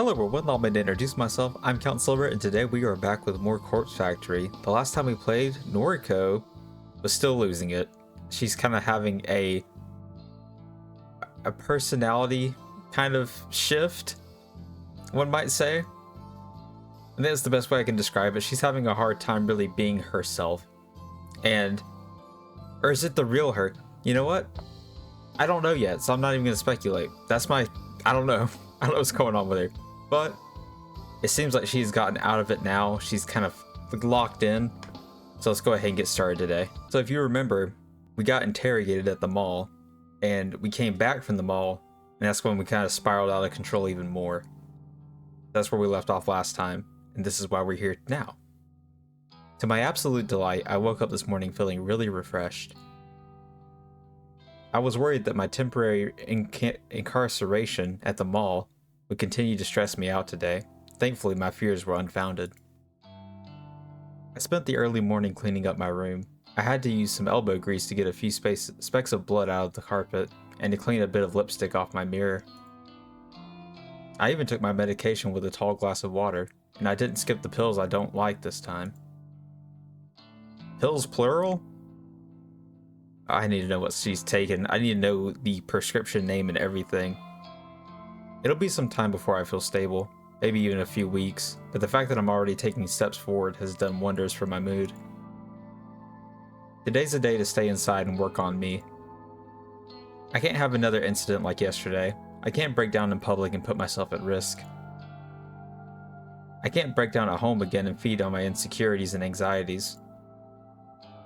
Hello everyone, allow me to introduce myself. I'm Count Silver, and today we are back with more Corpse Factory. The last time we played, Noriko was still losing it. She's kind of having a personality kind of shift, one might say. And that's the best way I can describe it. She's having a hard time really being herself. Or is it the real her? You know what? I don't know yet, so I'm not even going to speculate. I don't know. I don't know what's going on with her. But it seems like she's gotten out of it now. She's kind of locked in. So let's go ahead and get started today. So if you remember, we got interrogated at the mall. And we came back from the mall. And that's when we kind of spiraled out of control even more. That's where we left off last time. And this is why we're here now. To my absolute delight, I woke up this morning feeling really refreshed. I was worried that my temporary incarceration at the mall would continue to stress me out today. Thankfully, my fears were unfounded. I spent the early morning cleaning up my room. I had to use some elbow grease to get a few specks of blood out of the carpet and to clean a bit of lipstick off my mirror. I even took my medication with a tall glass of water, and I didn't skip the pills I don't like this time. Pills plural? I need to know what she's taken. I need to know the prescription name and everything. It'll be some time before I feel stable, maybe even a few weeks, but the fact that I'm already taking steps forward has done wonders for my mood. Today's a day to stay inside and work on me. I can't have another incident like yesterday. I can't break down in public and put myself at risk. I can't break down at home again and feed on my insecurities and anxieties.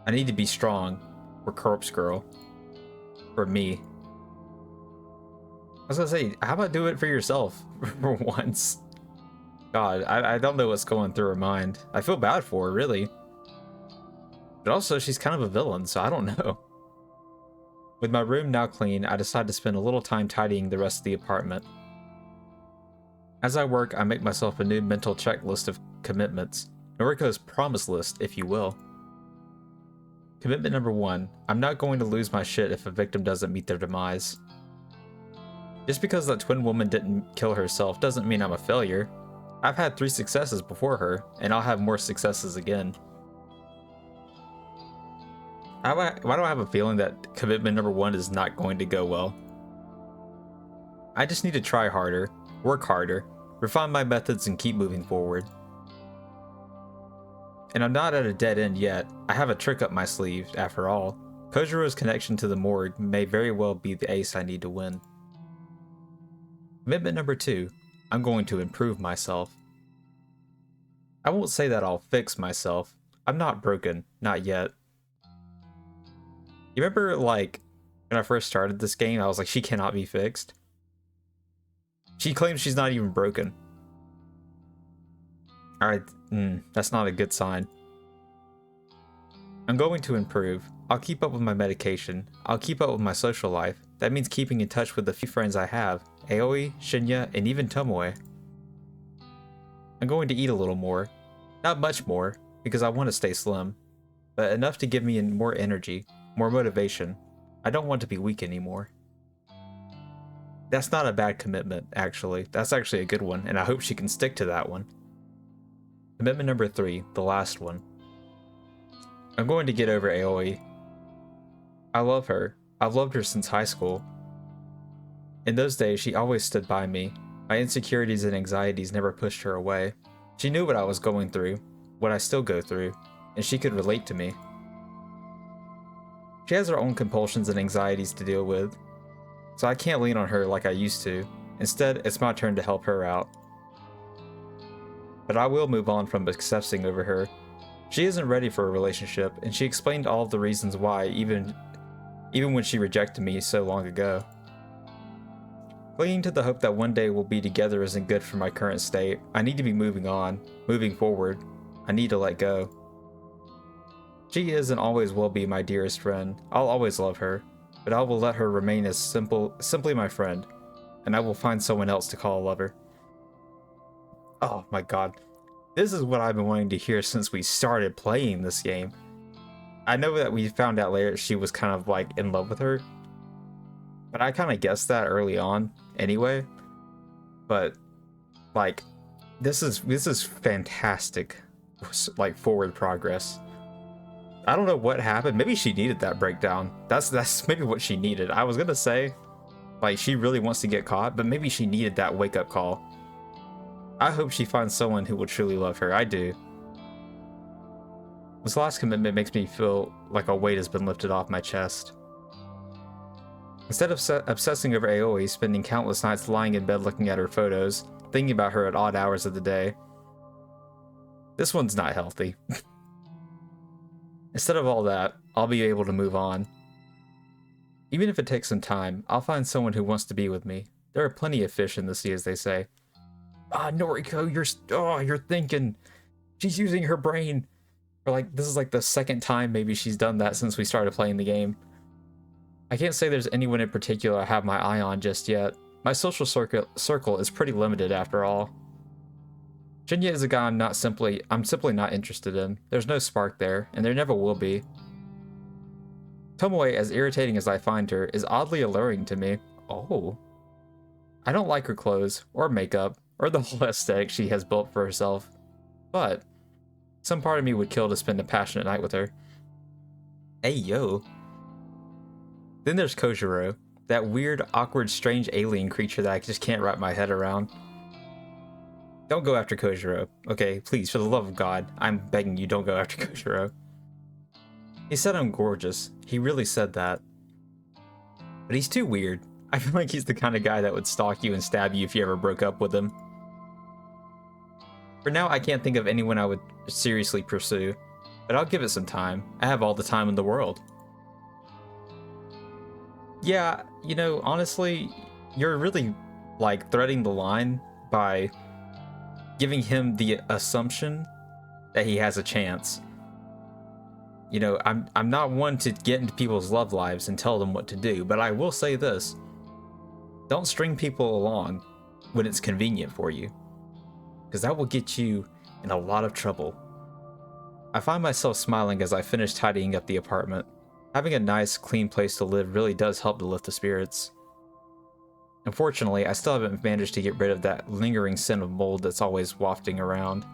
I need to be strong. For Corpse Girl. For me. I was gonna say, how about do it for yourself for once? God, I don't know what's going through her mind. I feel bad for her, really. But also, she's kind of a villain, so I don't know. With my room now clean, I decide to spend a little time tidying the rest of the apartment. As I work, I make myself a new mental checklist of commitments. Noriko's promise list, if you will. Commitment number 1, I'm not going to lose my shit if a victim doesn't meet their demise. Just because that twin woman didn't kill herself doesn't mean I'm a failure. I've had 3 successes before her, and I'll have more successes again. Why do I have a feeling that commitment number 1 is not going to go well? I just need to try harder, work harder, refine my methods, and keep moving forward. And I'm not at a dead end yet. I have a trick up my sleeve, after all. Kojiro's connection to the morgue may very well be the ace I need to win. Commitment number 2. I'm going to improve myself. I won't say that I'll fix myself. I'm not broken. Not yet. You remember, like, when I first started this game, I was like, she cannot be fixed? She claims she's not even broken. Alright, that's not a good sign. I'm going to improve. I'll keep up with my medication. I'll keep up with my social life. That means keeping in touch with the few friends I have. Aoi, Shinya, and even Tomoe. I'm going to eat a little more. Not much more, because I want to stay slim. But enough to give me more energy, more motivation. I don't want to be weak anymore. That's not a bad commitment, actually. That's actually a good one, and I hope she can stick to that one. Commitment number 3, the last one. I'm going to get over Aoi. I love her. I've loved her since high school. In those days, she always stood by me. My insecurities and anxieties never pushed her away. She knew what I was going through, what I still go through, and she could relate to me. She has her own compulsions and anxieties to deal with, so I can't lean on her like I used to. Instead, it's my turn to help her out. But I will move on from obsessing over her. She isn't ready for a relationship, and she explained all of the reasons why, even when she rejected me so long ago. Clinging to the hope that one day we'll be together isn't good for my current state. I need to be moving on, moving forward. I need to let go. She is and always will be my dearest friend. I'll always love her, but I will let her remain as simply my friend, and I will find someone else to call a lover. Oh my god. This is what I've been wanting to hear since we started playing this game. I know that we found out later she was kind of like in love with her, but I kind of guessed that early on anyway. But Like, this is fantastic, like, forward progress. I don't know what happened. Maybe she needed that breakdown. That's maybe what she needed. I was gonna say, like, she really wants to get caught, but maybe she needed that wake-up call. I hope she finds someone who will truly love her. I do. This last commitment makes me feel like a weight has been lifted off my chest. Instead of obsessing over Aoi, spending countless nights lying in bed looking at her photos, thinking about her at odd hours of the day, this one's not healthy. Instead of all that, I'll be able to move on. Even if it takes some time, I'll find someone who wants to be with me. There are plenty of fish in the sea, as they say. Ah, Noriko, you're thinking. She's using her brain. Or like, this is like the second time maybe she's done that since we started playing the game. I can't say there's anyone in particular I have my eye on just yet. My social circle is pretty limited after all. Shinya is a guy I'm simply not interested in. There's no spark there, and there never will be. Tomoe, as irritating as I find her, is oddly alluring to me. Oh. I don't like her clothes, or makeup, or the whole aesthetic she has built for herself. But some part of me would kill to spend a passionate night with her. Hey, yo. Then there's Kojiro, that weird, awkward, strange alien creature that I just can't wrap my head around. Don't go after Kojiro. Okay, please, for the love of God, I'm begging you, don't go after Kojiro. He said I'm gorgeous. He really said that. But he's too weird. I feel like he's the kind of guy that would stalk you and stab you if you ever broke up with him. For now, I can't think of anyone I would seriously pursue, but I'll give it some time. I have all the time in the world. Yeah, you know, honestly, you're really, like, threading the line by giving him the assumption that he has a chance. You know, I'm not one to get into people's love lives and tell them what to do, but I will say this. Don't string people along when it's convenient for you, because that will get you in a lot of trouble. I find myself smiling as I finish tidying up the apartment. Having a nice, clean place to live really does help to lift the spirits. Unfortunately, I still haven't managed to get rid of that lingering scent of mold that's always wafting around.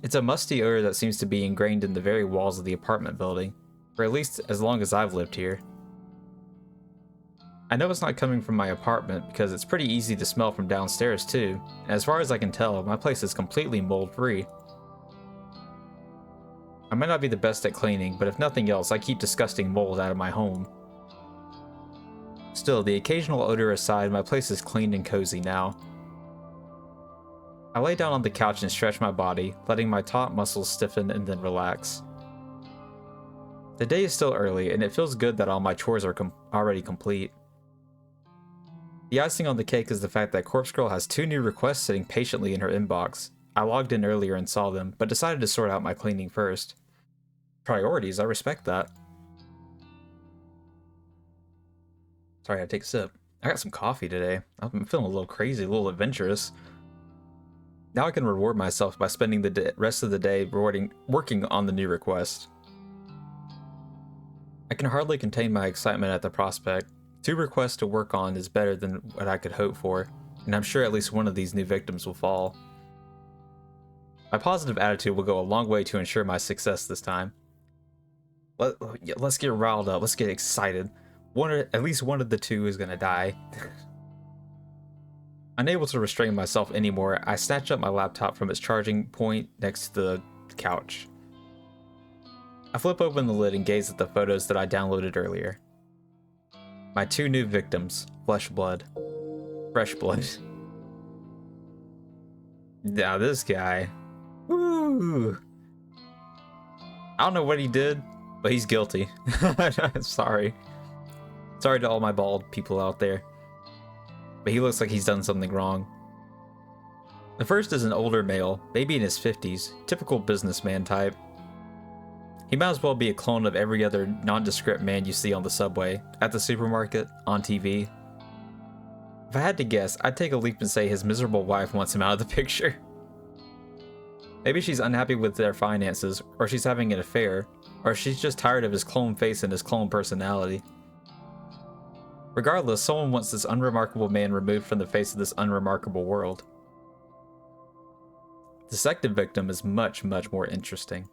It's a musty odor that seems to be ingrained in the very walls of the apartment building, for at least as long as I've lived here. I know it's not coming from my apartment because it's pretty easy to smell from downstairs too, and as far as I can tell, my place is completely mold-free. I might not be the best at cleaning, but if nothing else, I keep disgusting mold out of my home. Still, the occasional odor aside, my place is clean and cozy now. I lay down on the couch and stretch my body, letting my taut muscles stiffen and then relax. The day is still early, and it feels good that all my chores are already complete. The icing on the cake is the fact that Corpse Girl has 2 new requests sitting patiently in her inbox. I logged in earlier and saw them, but decided to sort out my cleaning first. Priorities, I respect that. Sorry, I had to take a sip. I got some coffee today. I'm feeling a little crazy, a little adventurous. Now I can reward myself by spending the rest of the day working on the new request. I can hardly contain my excitement at the prospect. 2 requests to work on is better than what I could hope for, and I'm sure at least one of these new victims will fall. My positive attitude will go a long way to ensure my success this time. Let's get riled up, let's get excited. At least one of the 2 is gonna die. Unable to restrain myself anymore, I snatch up my laptop from its charging point next to the couch. I flip open the lid and gaze at the photos that I downloaded earlier. My 2 new victims, fresh blood. Now this guy, woo! I don't know what he did, but he's guilty. Sorry to all my bald people out there, but he looks like he's done something wrong. The first is an older male, maybe in his 50s, typical businessman type. He might as well be a clone of every other nondescript man you see on the subway, at the supermarket, on TV. If I had to guess, I'd take a leap and say his miserable wife wants him out of the picture. Maybe she's unhappy with their finances, or she's having an affair, or she's just tired of his clone face and his clone personality. Regardless, someone wants this unremarkable man removed from the face of this unremarkable world. The second victim is much, much more interesting.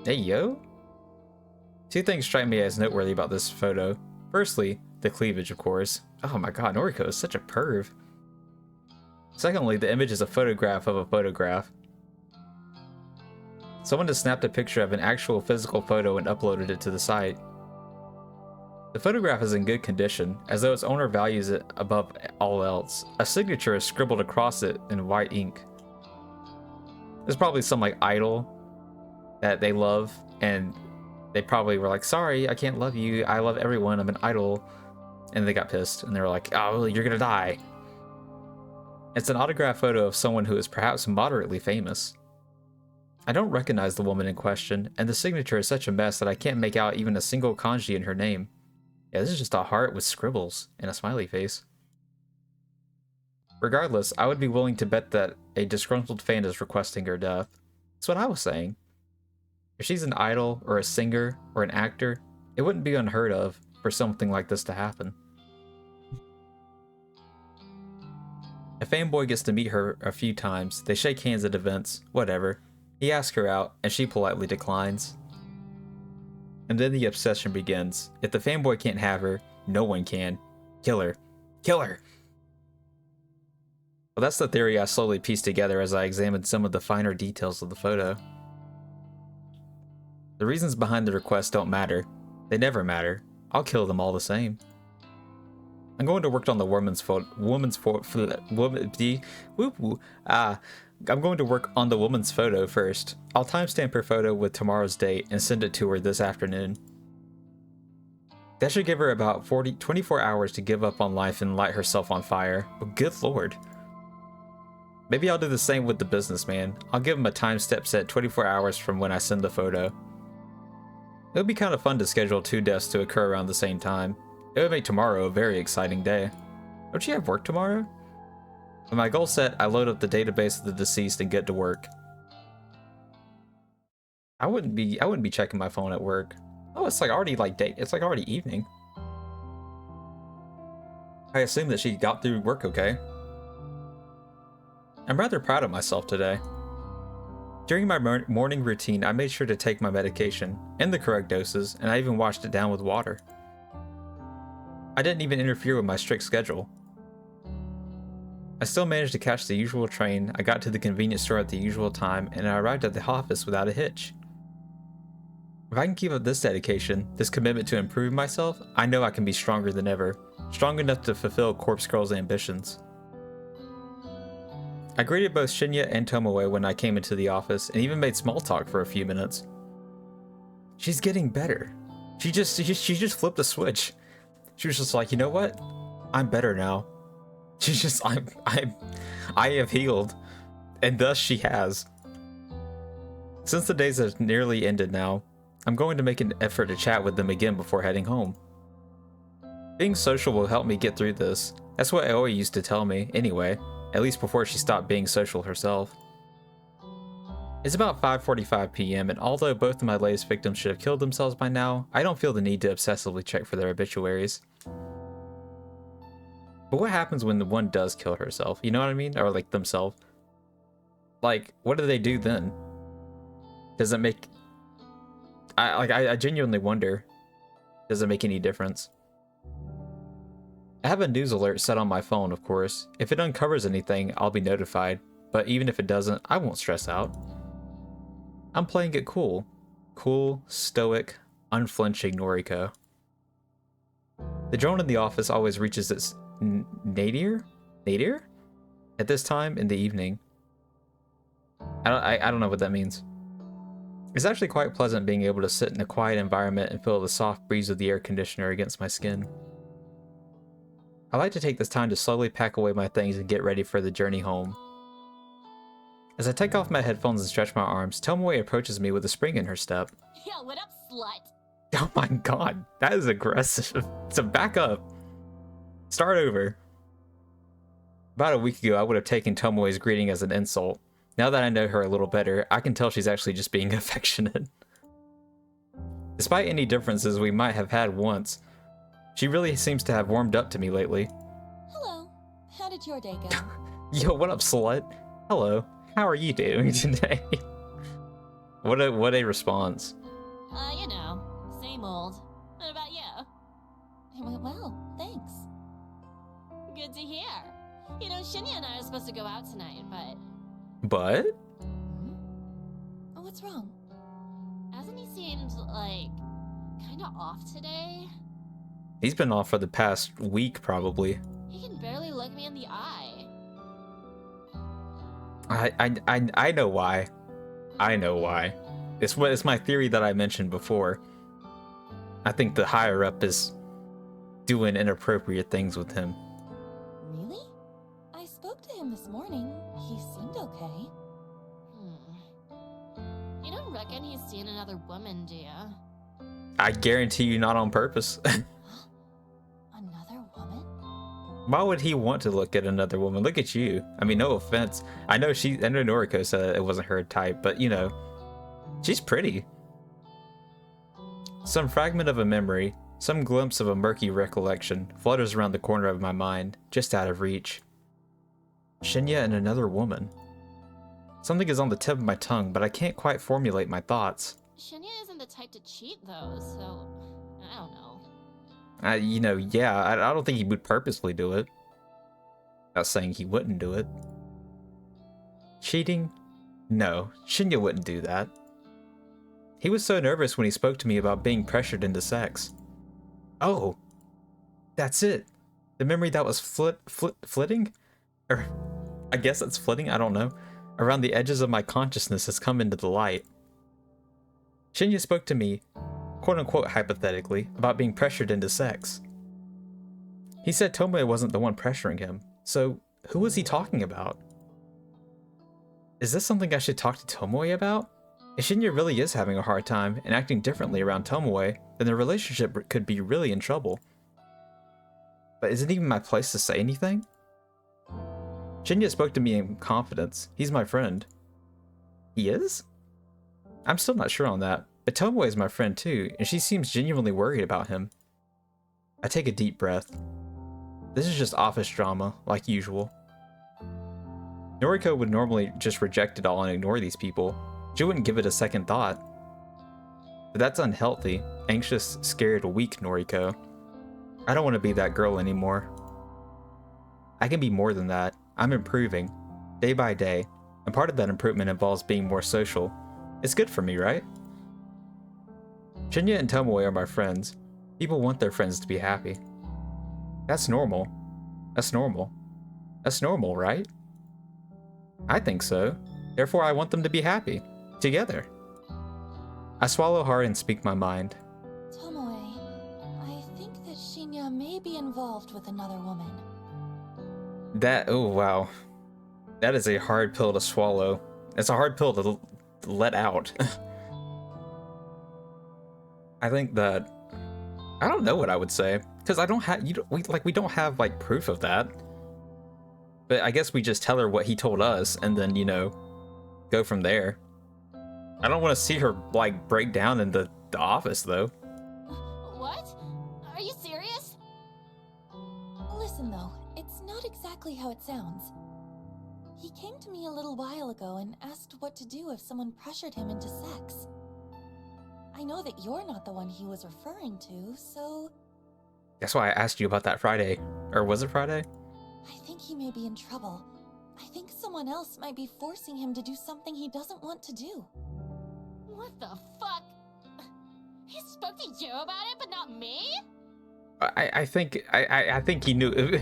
Hey, yo? Two things strike me as noteworthy about this photo. Firstly, the cleavage, of course. Oh my god, Noriko is such a perv. Secondly, the image is a photograph of a photograph. Someone has snapped a picture of an actual physical photo and uploaded it to the site. The photograph is in good condition, as though its owner values it above all else. A signature is scribbled across it in white ink. There's probably some like idol that they love, and they probably were like, sorry, I can't love you, I love everyone, I'm an idol. And they got pissed, and they were like, oh, you're gonna die. It's an autograph photo of someone who is perhaps moderately famous. I don't recognize the woman in question, and the signature is such a mess that I can't make out even a single kanji in her name. Yeah, this is just a heart with scribbles and a smiley face. Regardless, I would be willing to bet that a disgruntled fan is requesting her death. That's what I was saying. If she's an idol, or a singer, or an actor, it wouldn't be unheard of for something like this to happen. A fanboy gets to meet her a few times, they shake hands at events, whatever. He asks her out, and she politely declines. And then the obsession begins. If the fanboy can't have her, no one can. Kill her. Kill her! Well, that's the theory I slowly pieced together as I examined some of the finer details of the photo. The reasons behind the request don't matter. They never matter. I'll kill them all the same. I'm going to work on the I'm going to work on the woman's photo first. I'll timestamp her photo with tomorrow's date and send it to her this afternoon. That should give her about 24 hours to give up on life and light herself on fire. But good lord. Maybe I'll do the same with the businessman. I'll give him a time step set 24 hours from when I send the photo. It would be kind of fun to schedule 2 deaths to occur around the same time. It would make tomorrow a very exciting day. Don't you have work tomorrow? With my goal set, I load up the database of the deceased and get to work. I wouldn't be checking my phone at work. Oh, it's like already it's like already evening. I assume that she got through work okay. I'm rather proud of myself today. During my morning routine, I made sure to take my medication, in the correct doses, and I even washed it down with water. I didn't even interfere with my strict schedule. I still managed to catch the usual train, I got to the convenience store at the usual time, and I arrived at the office without a hitch. If I can keep up this dedication, this commitment to improve myself, I know I can be stronger than ever, strong enough to fulfill Corpse Girl's ambitions. I greeted both Shinya and Tomoe when I came into the office, and even made small talk for a few minutes. She's getting better. She just flipped a switch. She was just like, you know what? I'm better now. She's just, I have healed. And thus she has. Since the days have nearly ended now, I'm going to make an effort to chat with them again before heading home. Being social will help me get through this. That's what Aoi used to tell me, anyway. At least before she stopped being social herself. It's about 5:45 p.m. and although both of my latest victims should have killed themselves by now, I don't feel the need to obsessively check for their obituaries. But what happens when the one does kill herself? You know what I mean? Or like themselves. Like, what do they do then? Does it make... I genuinely wonder. Does it make any difference? I have a news alert set on my phone, of course. If it uncovers anything, I'll be notified. But even if it doesn't, I won't stress out. I'm playing it cool. Cool, stoic, unflinching Noriko. The drone in the office always reaches its nadir at this time in the evening. I don't know what that means. It's actually quite pleasant being able to sit in a quiet environment and feel the soft breeze of the air conditioner against my skin. I like to take this time to slowly pack away my things and get ready for the journey home. As I take off my headphones and stretch my arms, Tomoe approaches me with a spring in her step. Yo, what up, slut? Oh my god, that is aggressive. So back up. Start over. About a week ago, I would have taken Tomoe's greeting as an insult. Now that I know her a little better, I can tell she's actually just being affectionate. Despite any differences we might have had once, She really seems to have warmed up to me lately. Hello. How did your day go? Yo, what up, slut? Hello. How are you doing today? What a response. You know, same old. What about you? It went well, thanks. Good to hear. You know, Shinya and I are supposed to go out tonight, but... But? Hmm? Oh, what's wrong? Hasn't he seemed, like, kinda off today? He's been off for the past week, probably. He can barely look me in the eye. I know why. I know why. It's my theory that I mentioned before. I think the higher up is doing inappropriate things with him. Really? I spoke to him this morning. He seemed okay. You don't reckon he's seen another woman, do ya? I guarantee you not on purpose. Another woman? Why would he want to look at another woman? Look at you. I mean, no offense. I know Noriko said it wasn't her type, but you know, she's pretty. Some fragment of a memory, some glimpse of a murky recollection flutters around the corner of my mind, just out of reach. Shinya and another woman. Something is on the tip of my tongue, but I can't quite formulate my thoughts. Shinya isn't the type to cheat, though, so I don't know. You know, yeah, I don't think he would purposely do it. Not saying he wouldn't do it. Cheating? No, Shinya wouldn't do that. He was so nervous when he spoke to me about being pressured into sex. Oh, that's it. The memory that was flitting? Or, I guess it's flitting, I don't know. Around the edges of my consciousness has come into the light. Shinya spoke to me, quote-unquote hypothetically, about being pressured into sex. He said Tomoe wasn't the one pressuring him, so who was he talking about? Is this something I should talk to Tomoe about? If Shinya really is having a hard time and acting differently around Tomoe, then the relationship could be really in trouble. But is it even my place to say anything? Shinya spoke to me in confidence. He's my friend. He is? I'm still not sure on that, but Tomoe is my friend too, and she seems genuinely worried about him. I take a deep breath. This is just office drama, like usual. Noriko would normally just reject it all and ignore these people. She wouldn't give it a second thought. But that's unhealthy, anxious, scared, weak Noriko. I don't want to be that girl anymore. I can be more than that. I'm improving, day by day, and part of that improvement involves being more social. It's good for me, right? Shinya and Tomoe are my friends. People want their friends to be happy. That's normal. That's normal. That's normal, right? I think so. Therefore, I want them to be happy. Together. I swallow hard and speak my mind. Tomoe, I think that Shinya may be involved with another woman. Oh wow. That is a hard pill to swallow. It's a hard pill to let out. I think that I don't know what I would say because I don't have we don't have like proof of that. But I guess we just tell her what he told us and then, you know, go from there. I don't want to see her like break down in the office though. What? Are you serious? Listen though, it's not exactly how it sounds. He came to me a little while ago and asked what to do if someone pressured him into sex. I know that you're not the one he was referring to, so... That's why I asked you about that Friday. Or was it Friday? I think he may be in trouble. I think someone else might be forcing him to do something he doesn't want to do. What the fuck? He spoke to you about it, but not me? I think he knew.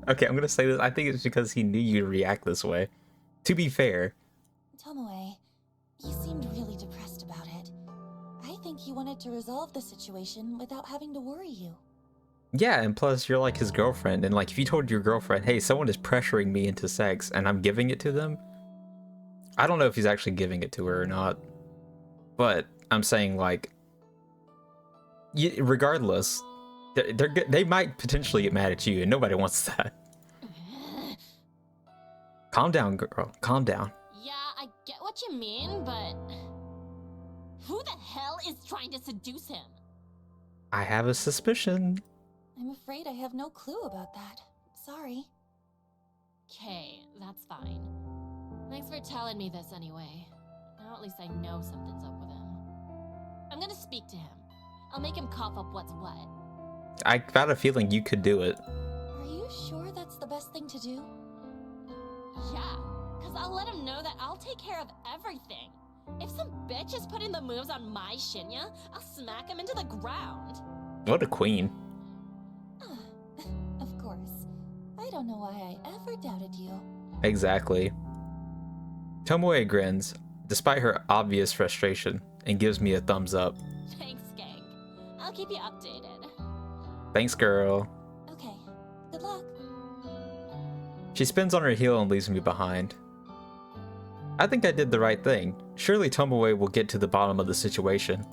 Okay, I'm gonna say this. I think it's because he knew you'd react this way. To be fair. Tomoe, he seemed really depressed about it. I think he wanted to resolve the situation without having to worry you. Yeah, and plus you're like his girlfriend, and like if you told your girlfriend, hey, someone is pressuring me into sex and I'm giving it to them, I don't know if he's actually giving it to her or not. But I'm saying like, regardless, they might potentially get mad at you, and nobody wants that. Calm down, girl. Calm down. Yeah, I get what you mean, but who the hell is trying to seduce him? I have a suspicion. I'm afraid I have no clue about that. Sorry. Okay, that's fine. Thanks for telling me this anyway. Now at least I know something's up with him. I'm gonna speak to him. I'll make him cough up what's what. I got a feeling you could do it. Are you sure that's the best thing to do? Yeah, because I'll let him know that I'll take care of everything. If some bitch is putting the moves on my Shinya, I'll smack him into the ground. What a queen. Of course. I don't know why I ever doubted you. Exactly. Tomoe grins, despite her obvious frustration, and gives me a thumbs up. Thanks, gang. I'll keep you updated. Thanks, girl. Okay, good luck. She spins on her heel and leaves me behind. I think I did the right thing. Surely Tomoe will get to the bottom of the situation.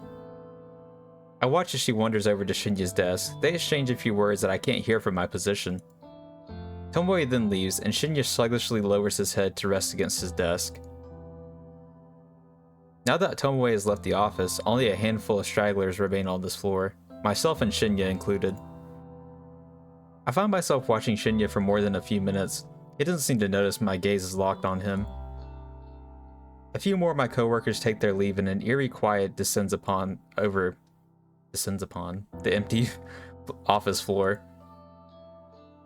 I watch as she wanders over to Shinya's desk. They exchange a few words that I can't hear from my position. Tomoe then leaves, and Shinya sluggishly lowers his head to rest against his desk. Now that Tomoe has left the office, only a handful of stragglers remain on this floor, myself and Shinya included. I find myself watching Shinya for more than a few minutes. He doesn't seem to notice my gaze is locked on him. A few more of my coworkers take their leave, and an eerie quiet descends upon the empty office floor.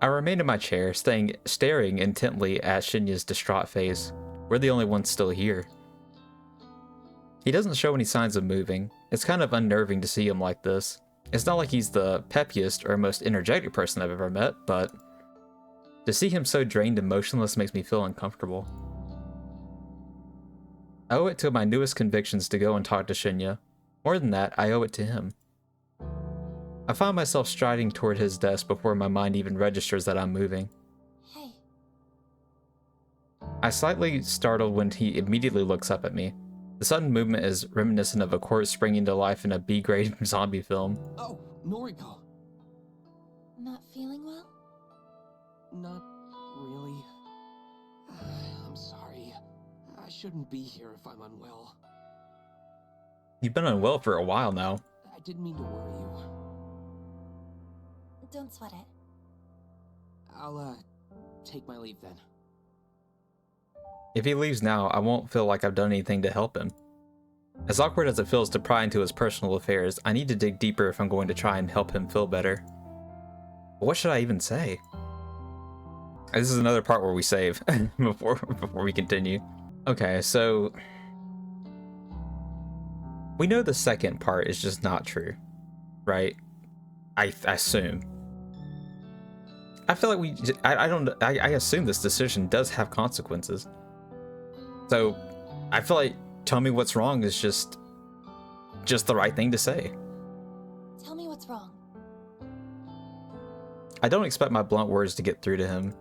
I remain in my chair, staring intently at Shinya's distraught face. We're the only ones still here. He doesn't show any signs of moving. It's kind of unnerving to see him like this. It's not like he's the peppiest or most energetic person I've ever met, but to see him so drained and motionless makes me feel uncomfortable. I owe it to my newest convictions to go and talk to Shinya. More than that, I owe it to him. I find myself striding toward his desk before my mind even registers that I'm moving. Hey. I slightly startled when he immediately looks up at me. The sudden movement is reminiscent of a corpse springing to life in a B-grade zombie film. Oh, Noriko. Not feeling well? Not really. I'm sorry. I shouldn't be here if I'm unwell. You've been unwell for a while now. I didn't mean to worry you. Don't sweat it. I'll, take my leave then. If he leaves now, I won't feel like I've done anything to help him. As awkward as it feels to pry into his personal affairs, I need to dig deeper if I'm going to try and help him feel better. But what should I even say? This is another part where we save before we continue. Okay, so we know the second part is just not true, right? I assume. I feel like I assume this decision does have consequences. So I feel like tell me what's wrong is just the right thing to say. Tell me what's wrong. I don't expect my blunt words to get through to him.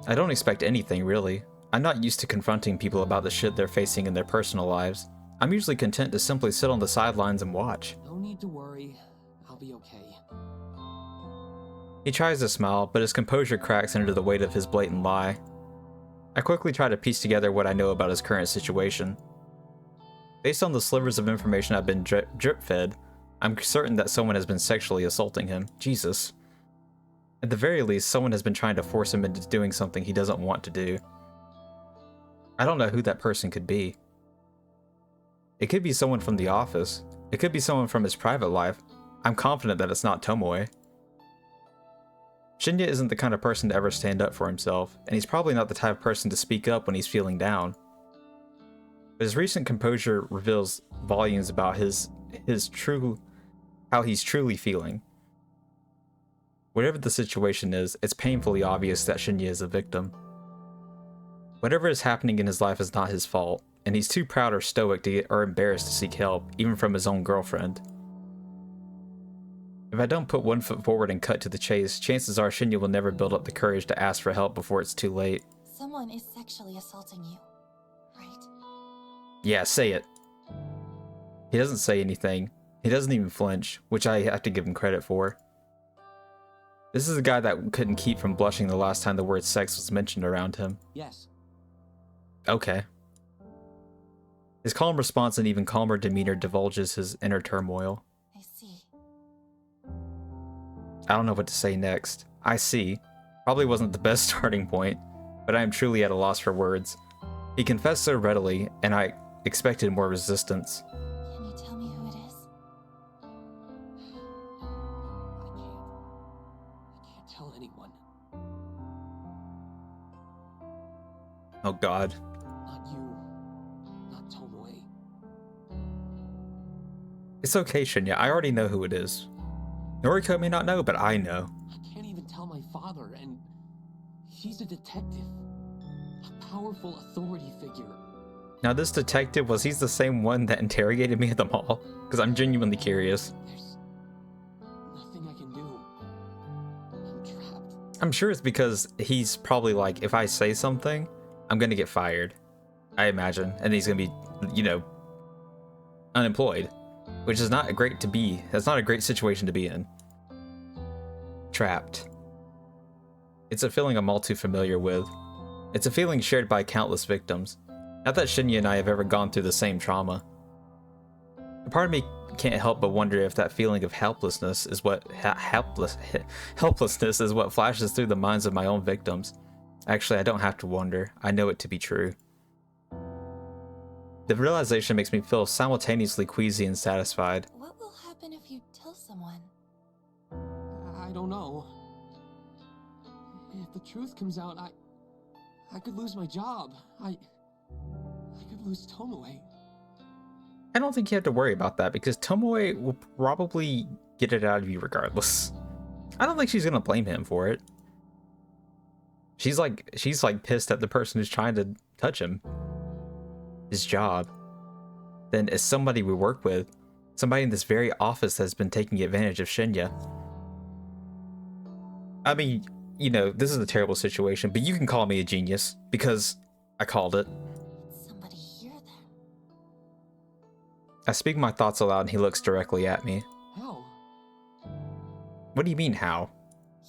I don't expect anything, really. I'm not used to confronting people about the shit they're facing in their personal lives. I'm usually content to simply sit on the sidelines and watch. No need to worry. I'll be okay. He tries to smile, but his composure cracks under the weight of his blatant lie. I quickly try to piece together what I know about his current situation. Based on the slivers of information I've been drip-fed, I'm certain that someone has been sexually assaulting him. Jesus. At the very least, someone has been trying to force him into doing something he doesn't want to do. I don't know who that person could be. It could be someone from the office. It could be someone from his private life. I'm confident that it's not Tomoe. Shinya isn't the kind of person to ever stand up for himself, and he's probably not the type of person to speak up when he's feeling down. But his recent composure reveals volumes about how he's truly feeling. Whatever the situation is, it's painfully obvious that Shinya is a victim. Whatever is happening in his life is not his fault, and he's too proud or stoic or embarrassed to seek help, even from his own girlfriend. If I don't put one foot forward and cut to the chase, chances are Shinya will never build up the courage to ask for help before it's too late. Someone is sexually assaulting you, right? Yeah, say it. He doesn't say anything. He doesn't even flinch, which I have to give him credit for. This is a guy that couldn't keep from blushing the last time the word sex was mentioned around him. Yes. Okay. His calm response and even calmer demeanor divulges his inner turmoil. I see. I don't know what to say next. I see. Probably wasn't the best starting point, but I am truly at a loss for words. He confessed so readily, and I expected more resistance. Can you tell me who it is? I can't tell anyone. Oh god. Not you. Not Tomoe. It's okay, Shinya. I already know who it is. Noriko may not know, but I know. I can't even tell my father, and he's a detective. A powerful authority figure. Now this detective, was he the same one that interrogated me at the mall? Because I'm genuinely curious. There's nothing I can do. I'm trapped. I'm sure it's because he's probably like, if I say something, I'm gonna get fired. I imagine. And he's gonna be, you know, unemployed. Which is not great to be. That's not a great situation to be in. Trapped. It's a feeling I'm all too familiar with. It's a feeling shared by countless victims. Not that Shinya and I have ever gone through the same trauma. A part of me can't help but wonder if that feeling of helplessness is what helplessness is what flashes through the minds of my own victims. Actually, I don't have to wonder. I know it to be true. The realization makes me feel simultaneously queasy and satisfied. What will happen if you tell someone? I don't know. If the truth comes out, I could lose my job. I could lose Tomoe. I don't think you have to worry about that because Tomoe will probably get it out of you regardless. I don't think she's gonna blame him for it. She's like pissed at the person who's trying to touch him. His job. Then as somebody we work with, somebody in this very office has been taking advantage of Shinya. I mean, you know, this is a terrible situation, but you can call me a genius because I called it. It's somebody here then. I speak my thoughts aloud and he looks directly at me. How? What do you mean, how?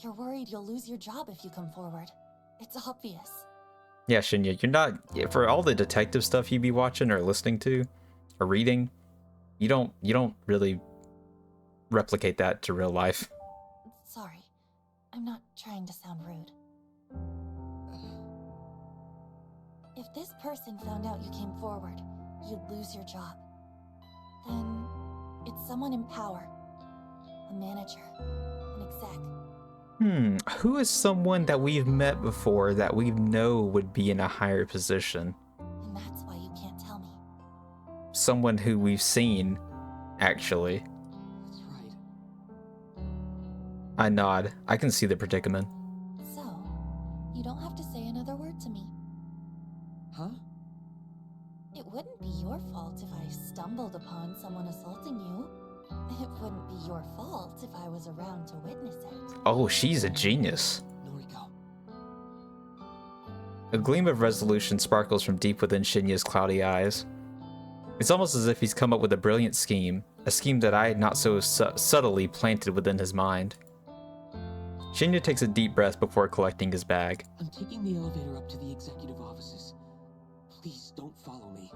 You're worried you'll lose your job if you come forward. It's obvious. Yeah, Shinya, you're not, for all the detective stuff you be watching or listening to or reading, you don't really replicate that to real life. Sorry. I'm not trying to sound rude. If this person found out you came forward, you'd lose your job. Then it's someone in power. A manager. An exec. Who is someone that we've met before that we know would be in a higher position? And that's why you can't tell me. Someone who we've seen, actually. That's right. I nod. I can see the predicament. So, you don't have to say another word to me. Huh? It wouldn't be your fault if I stumbled upon someone assaulting you. It wouldn't be your fault if I was around to witness it. Oh, she's a genius. Noriko. A gleam of resolution sparkles from deep within Shinya's cloudy eyes. It's almost as if he's come up with a brilliant scheme, a scheme that I had not so subtly planted within his mind. Shinya takes a deep breath before collecting his bag. I'm taking the elevator up to the executive offices. Please don't follow me.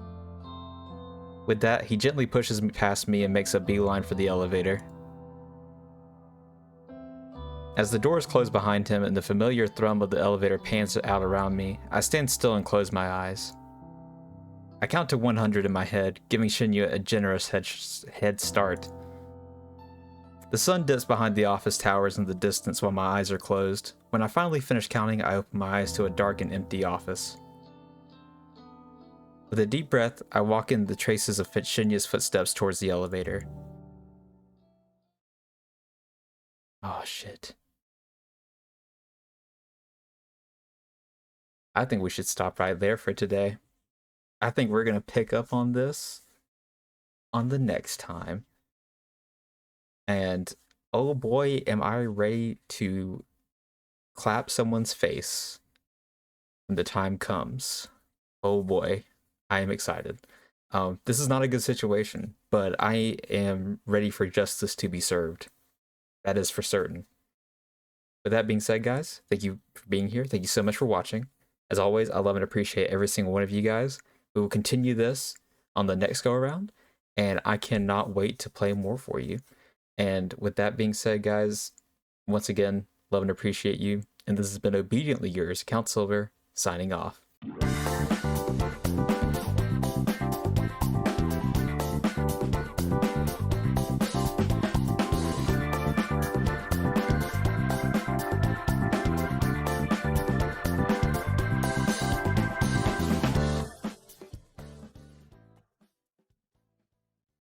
With that, he gently pushes me past me and makes a beeline for the elevator. As the doors close behind him and the familiar thrum of the elevator pans out around me, I stand still and close my eyes. I count to 100 in my head, giving Shinya a generous head start. The sun dips behind the office towers in the distance while my eyes are closed. When I finally finish counting, I open my eyes to a dark and empty office. With a deep breath, I walk in the traces of Shinya's footsteps towards the elevator. Oh shit. I think we should stop right there for today. I think we're gonna pick up on this on the next time. And oh boy, am I ready to clap someone's face when the time comes. Oh boy. I am excited. This is not a good situation, but I am ready for justice to be served. That is for certain. With that being said, guys, thank you for being here. Thank you so much for watching. As always, I love and appreciate every single one of you guys. We will continue this on the next go around, and I cannot wait to play more for you. And with that being said, guys, once again, love and appreciate you. And this has been Obediently Yours, Count Silver, signing off.